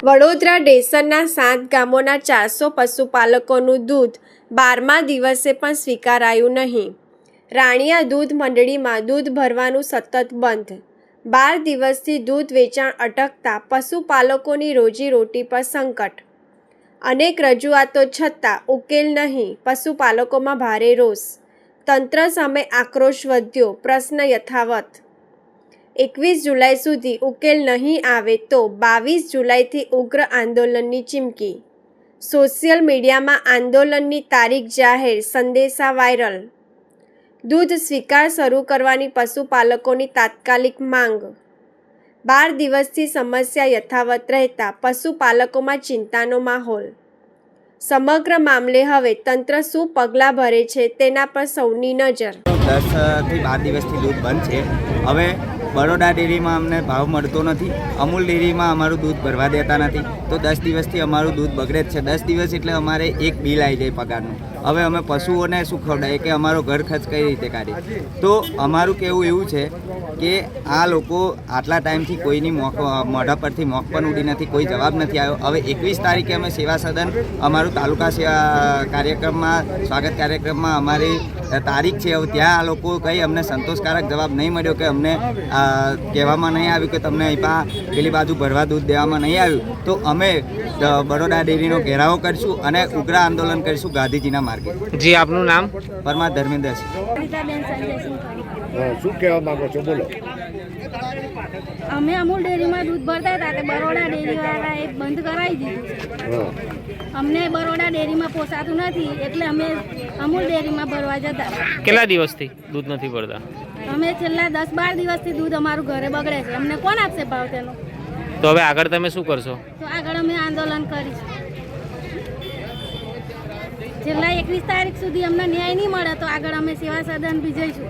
વડોદરા ડેસરના 7 ગામોના 400 પશુપાલકોનું દૂધ 12મા દિવસે પણ સ્વીકારાયું નહીં. રાણિયા દૂધ મંડળીમાં દૂધ ભરવાનું સતત બંધ. 12 દિવસથી દૂધ વેચાણ અટકતા પશુપાલકોની રોજીરોટી પર સંકટ. અનેક રજૂઆતો છતાં ઉકેલ નહીં. પશુપાલકોમાં ભારે રોષ. તંત્ર સામે આક્રોશ વધ્યો. પ્રશ્ન યથાવત. 21 જુલાઈ સુધી ઉકેલ નહીં આવે તો 22 જુલાઈથી ઉગ્ર આંદોલનની ચીમકી. સોશિયલ મીડિયામાં આંદોલનની તારીખ જાહેર. સંદેશા વાયરલ. દૂધ સ્વીકાર શરૂ કરવાની પશુપાલકોની તાત્કાલિક માંગ. 12 દિવસથી સમસ્યા યથાવત રહેતા પશુપાલકોમાં ચિંતાનો માહોલ. સમગ્ર મામલે હવે તંત્ર શું પગલાં ભરે છે તેના પર સૌની નજર. 10 થી 12 દિવસથી દૂધ બંધ છે. હવે બરોડા ડેરીમાં અમને ભાવ મળતો નથી. અમૂલ ડેરીમાં અમારું દૂધ ભરવા દેતા નથી. તો 10 દિવસથી અમારું દૂધ બગડે જ છે. 10 દિવસ એટલે અમારે એક બિલ આવી જાય પગારનું. હવે અમે પશુઓને શું ખવડાવીએ કે અમારો ઘર ખર્ચ કઈ રીતે કાઢીએ? તો અમારું કહેવું એવું છે કે આ લોકો આટલા ટાઈમથી કોઈની મોઢા પરથી મોખ પણ ઉડી નથી, કોઈ જવાબ નથી આવ્યો. હવે 21 તારીખે અમે સેવા સદન અમારું તાલુકા સેવા કાર્યક્રમમાં સ્વાગત કાર્યક્રમમાં અમારી તારીખ છે. હવે ત્યાં આ લોકો કંઈ અમને સંતોષકારક જવાબ નહીં મળ્યો કે અમને કહેવામાં નહીં આવ્યું કે તમને અહીં પેલી બાજુ ભરવા દૂધ દેવામાં નહીં આવ્યું. તો અમે બરોડા ડેરીનો ઘેરાવો કરીશું અને ઉગ્ર આંદોલન કરીશું ગાંધીજીના માર્ગે. જી, આપનું નામ? પરમાર ધર્મેન્દ્ર. શું કહેવા માંગો છો? બોલો. અમે અમૂલ ડેરીમાં દૂધ ભરતા હતા, બરોડા ડેરીવાળાએ બંધ કરાવી દીધું. અમને બરોડા ડેરીમાં પોસાતું નથી એટલે અમે અમૂલ ડેરીમાં ભરવા જતા. કેટલા દિવસથી દૂધ નથી ભરતા? અમે છેલ્લા 10-12 દિવસથી દૂધ અમારું ઘરે બગડે છે. અમને કોણ આપશે ભાવ તેનો? તો હવે આગળ તમે શું કરશો? તો આગળ અમે આંદોલન કરીશું. છેલ્લા 21 તારીખ સુધી અમને ન્યાય નહીં મળે તો આગળ અમે સેવા સદન બી જઈશું.